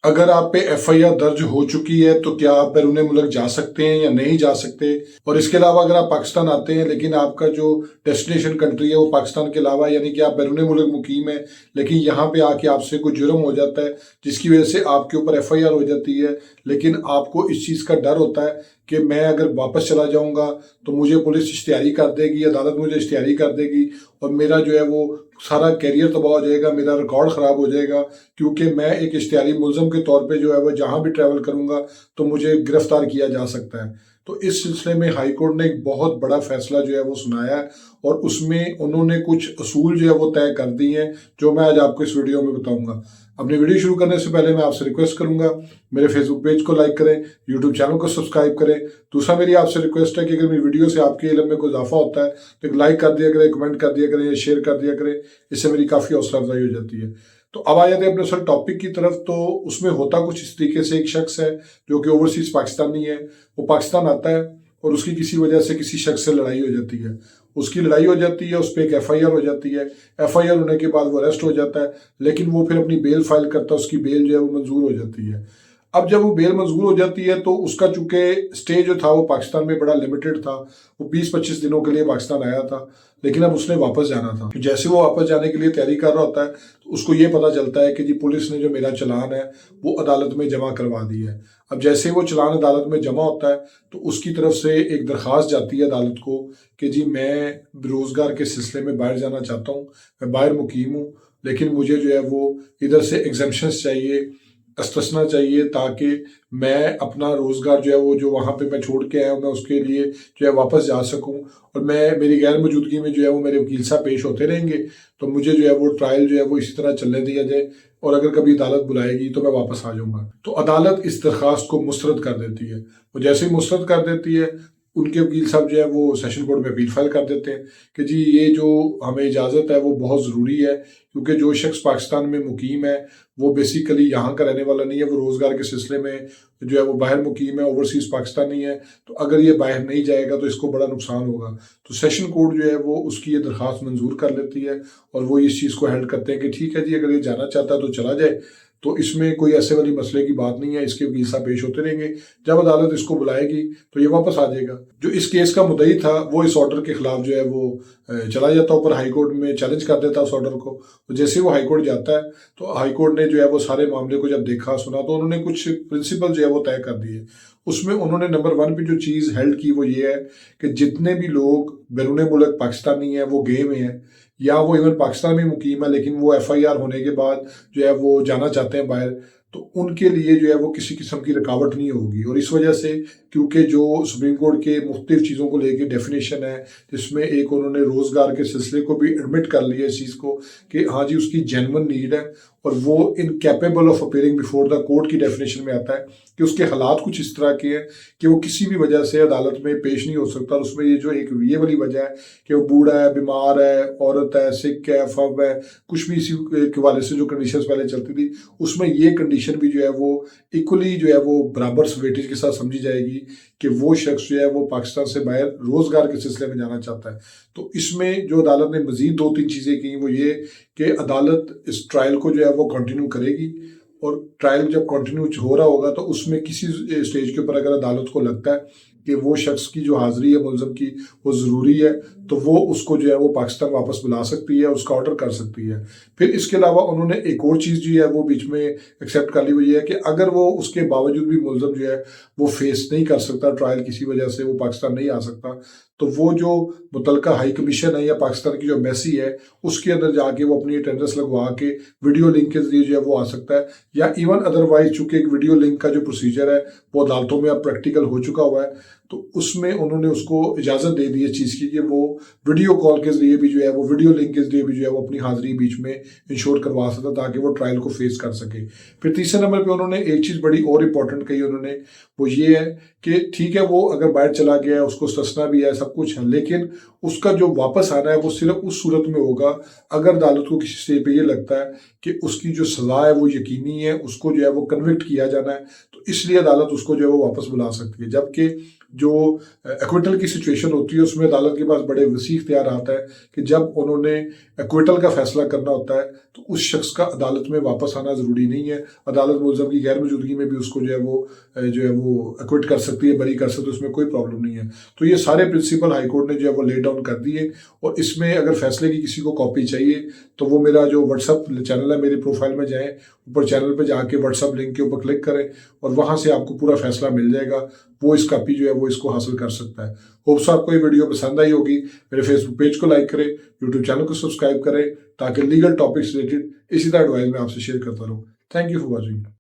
اگر آپ پہ FIR درج ہو چکی ہے تو کیا آپ بیرون ملک جا سکتے ہیں یا نہیں جا سکتے؟ اور اس کے علاوہ اگر آپ پاکستان آتے ہیں لیکن آپ کا جو ڈیسٹینیشن کنٹری ہے وہ پاکستان کے علاوہ، یعنی کہ آپ بیرون ملک مقیم ہیں لیکن یہاں پہ آ کے آپ سے کوئی جرم ہو جاتا ہے جس کی وجہ سے آپ کے اوپر FIR ہو جاتی ہے، لیکن آپ کو اس چیز کا ڈر ہوتا ہے کہ میں اگر واپس چلا جاؤں گا تو مجھے پولیس اشتہاری کر دے گی، عدالت مجھے اشتہاری کر دے گی اور میرا جو ہے وہ سارا کیریئر تباہ ہو جائے گا، میرا ریکارڈ خراب ہو جائے گا، کیونکہ میں ایک اشتہاری ملزم کے طور پہ جو ہے وہ جہاں بھی ٹریول کروں گا تو مجھے گرفتار کیا جا سکتا ہے۔ تو اس سلسلے میں ہائی کورٹ نے ایک بہت بڑا فیصلہ جو ہے وہ سنایا ہے اور اس میں انہوں نے کچھ اصول جو ہے وہ طے کر دی ہیں جو میں آج آپ کو اس ویڈیو میں بتاؤں گا۔ اپنی ویڈیو شروع کرنے سے پہلے میں آپ سے ریکویسٹ کروں گا میرے فیس بک پیج کو لائک کریں، یوٹیوب چینل کو سبسکرائب کریں۔ دوسرا میری آپ سے ریکویسٹ ہے کہ اگر میری ویڈیو سے آپ کے علم میں کوئی اضافہ ہوتا ہے تو ایک لائک کر دیا کریں، کمنٹ کر دیا کریں یا شیئر کر دیا کریں، اس سے میری کافی حوصلہ افزائی ہو جاتی ہے۔ تو اب آ جاتے ہیں اپنے اصل ٹاپک کی طرف۔ تو اس میں ہوتا کچھ اس طریقے سے، ایک شخص ہے جو کہ اوورسیز پاکستانی ہے، وہ پاکستان آتا ہے اور اس کی کسی وجہ سے کسی شخص سے لڑائی ہو جاتی ہے، اس کی لڑائی ہو جاتی ہے، اس پہ ایک FIR ہو جاتی ہے، FIR ہونے کے بعد وہ اریسٹ ہو جاتا ہے، لیکن وہ پھر اپنی بیل فائل کرتا ہے، اس کی بیل جو ہے وہ منظور ہو جاتی ہے۔ اب جب وہ بیل منظور ہو جاتی ہے تو اس کا چونکہ اسٹے جو تھا وہ پاکستان میں بڑا لمیٹڈ تھا، وہ 20-25 دنوں کے لیے پاکستان آیا تھا، لیکن اب اس نے واپس جانا تھا۔ جیسے وہ واپس جانے کے لیے تیاری کر رہا ہوتا ہے تو اس کو یہ پتا چلتا ہے کہ جی پولیس نے جو میرا چلان ہے وہ عدالت میں جمع کروا دی ہے۔ اب جیسے وہ چلان عدالت میں جمع ہوتا ہے تو اس کی طرف سے ایک درخواست جاتی ہے عدالت کو کہ جی میں روزگار کے سلسلے میں باہر جانا چاہتا ہوں، میں باہر مقیم ہوں، لیکن مجھے جو ہے وہ ادھر سے ایگزمپشنز چاہیے، استثنا چاہیے، تاکہ میں اپنا روزگار جو ہے وہ جو وہاں پہ میں چھوڑ کے آیا ہوں میں اس کے لیے جو ہے واپس جا سکوں، اور میں میری غیر موجودگی میں جو ہے وہ میرے وکیل صاحب پیش ہوتے رہیں گے تو مجھے جو ہے وہ ٹرائل جو ہے وہ اسی طرح چلنے دیا جائے، اور اگر کبھی عدالت بلائے گی تو میں واپس آ جاؤں گا۔ تو عدالت اس درخواست کو مسترد کر دیتی ہے، وہ جیسے ہی مسترد کر دیتی ہے ان کے وکیل صاحب جو ہے وہ سیشن کورٹ میں اپیل فائل کر دیتے ہیں کہ جی یہ جو ہمیں اجازت ہے وہ بہت ضروری ہے، کیونکہ جو شخص پاکستان میں مقیم ہے وہ بیسیکلی یہاں کا رہنے والا نہیں ہے، وہ روزگار کے سلسلے میں جو ہے وہ باہر مقیم ہے، اوورسیز پاکستانی ہے، تو اگر یہ باہر نہیں جائے گا تو اس کو بڑا نقصان ہوگا۔ تو سیشن کورٹ جو ہے وہ اس کی یہ درخواست منظور کر لیتی ہے اور وہ اس چیز کو ہیلڈ کرتے ہیں کہ ٹھیک ہے جی اگر یہ جانا چاہتا ہے تو چلا جائے، تو اس میں کوئی ایسے والی مسئلے کی بات نہیں ہے، اس کے وکیل صاحب پیش ہوتے رہیں گے، جب عدالت اس کو بلائے گی تو یہ واپس آ جائے گا۔ جو اس کیس کا مدعی تھا وہ اس آرڈر کے خلاف جو ہے وہ چلا جاتا اوپر ہائی کورٹ میں، چیلنج کر دیتا اس آرڈر کو۔ جیسے وہ ہائی کورٹ جاتا ہے تو ہائی کورٹ نے جو ہے وہ سارے معاملے کو جب دیکھا سنا تو انہوں نے کچھ پرنسپل جو ہے وہ طے کر دیے۔ اس میں انہوں نے نمبر 1 پہ جو چیز ہیلڈ کی وہ یہ ہے کہ جتنے بھی لوگ بیرون ملک پاکستانی ہیں وہ گئے ہوئے ہیں یا وہ ایون پاکستان میں مقیم ہے لیکن وہ FIR ہونے کے بعد جو ہے وہ جانا چاہتے ہیں باہر، تو ان کے لیے جو ہے وہ کسی قسم کی رکاوٹ نہیں ہوگی۔ اور اس وجہ سے کیونکہ جو سپریم کورٹ کے مختلف چیزوں کو لے کے ڈیفینیشن ہے، جس میں ایک انہوں نے روزگار کے سلسلے کو بھی ایڈمٹ کر لیا اس چیز کو کہ ہاں جی اس کی جینون نیڈ ہے اور وہ incapable of appearing before the court کی ڈیفینیشن میں آتا ہے کہ اس کے حالات کچھ اس طرح کے ہیں کہ وہ کسی بھی وجہ سے عدالت میں پیش نہیں ہو سکتا۔ اور اس میں یہ جو ایک یہ والی وجہ ہے کہ وہ بوڑھا ہے، بیمار ہے، عورت ہے، سکھ ہے، فب ہے، کچھ بھی اسی کے حوالے سے جو کنڈیشنز پہلے چلتی تھی اس میں یہ کنڈیشن بھی جو ہے وہ ایکولی جو ہے وہ برابر ویٹیج کے ساتھ سمجھی جائے گی کہ وہ شخص جو ہے وہ پاکستان سے باہر روزگار کے سلسلے میں جانا چاہتا ہے۔ تو اس میں جو عدالت نے مزید 2-3 چیزیں کی وہ یہ کہ عدالت اس ٹرائل کو جو ہے وہ کنٹینیو کرے گی، اور ٹرائل جب کنٹینیو ہو رہا ہوگا تو اس میں کسی اسٹیج کے اوپر اگر عدالت کو لگتا ہے کہ وہ شخص کی جو حاضری ہے ملزم کی وہ ضروری ہے تو وہ اس کو جو ہے وہ پاکستان واپس بلا سکتی ہے، اس کا آرڈر کر سکتی ہے۔ پھر اس کے علاوہ انہوں نے ایک اور چیز جو ہے وہ بیچ میں ایکسیپٹ کر لی ہوئی ہے کہ اگر وہ اس کے باوجود بھی ملزم جو ہے وہ فیس نہیں کر سکتا ٹرائل، کسی وجہ سے وہ پاکستان نہیں آ سکتا، تو وہ جو متعلقہ ہائی کمیشن ہے یا پاکستان کی جو ایمبیسی ہے اس کے اندر جا کے وہ اپنی اٹینڈنس لگوا کے ویڈیو لنک کے ذریعے جو ہے وہ آ سکتا ہے، یا ایون ادروائز چونکہ ایک ویڈیو لنک کا جو پروسیجر ہے وہ عدالتوں میں اب پریکٹیکل ہو چکا ہوا ہے، تو اس میں انہوں نے اس کو اجازت دے دی اس چیز کی کہ وہ ویڈیو کال کے ذریعے بھی جو ہے وہ ویڈیو لنک کے ذریعے بھی جو ہے وہ اپنی حاضری بیچ میں انشور کروا سکتا تاکہ وہ ٹرائل کو فیس کر سکے۔ پھر تیسرے نمبر پہ انہوں نے ایک چیز بڑی اور امپورٹنٹ کہی انہوں نے، وہ یہ ہے کہ ٹھیک ہے وہ اگر باہر چلا گیا ہے اس کو استثنا بھی ہے، سب کچھ ہے، لیکن اس کا جو واپس آنا ہے وہ صرف اس صورت میں ہوگا اگر عدالت کو کسی اسٹیج پہ یہ لگتا ہے کہ اس کی جو سزا ہے وہ یقینی ہے، اس کو جو ہے وہ کنوکٹ کیا جانا ہے، تو اس لیے عدالت اس کو جو ہے وہ واپس بلا سکتی ہے۔ جبکہ جو ایکویٹل کی سچویشن ہوتی ہے اس میں عدالت کے پاس بڑے وسیع اختیارات ہے کہ جب انہوں نے ایکویٹل کا فیصلہ کرنا ہوتا ہے تو اس شخص کا عدالت میں واپس آنا ضروری نہیں ہے. عدالت ملزم کی غیر موجودگی میں بھی اس کو جو ہے وہ ایکویٹ کر سکتی ہے, بری کر سکتی ہے, اس میں کوئی پرابلم نہیں ہے. تو یہ سارے پرنسپل ہائی کورٹ نے جو ہے وہ لے ڈاؤن کر دیے, اور اس میں اگر فیصلے کی کسی کو کاپی چاہیے تو وہ میرا جو واٹس ایپ چینل ہے میری پروفائل میں جائیں, اوپر چینل پہ جا کے واٹس ایپ لنک کے اوپر کلک کریں اور وہاں سے آپ کو پورا فیصلہ مل جائے گا. وہ اس کاپی جو ہے وہ اس کو حاصل کر سکتا ہے. ہوپس آپ کو یہ ویڈیو پسند آئی ہوگی. میرے فیس بک پیج کو لائک کریں, یوٹیوب چینل کو سبسکرائب کریں تاکہ لیگل ٹاپکس ریلیٹڈ اسی طرح ایڈوائز میں آپ سے شیئر کرتا رہوں. Thank you for watching.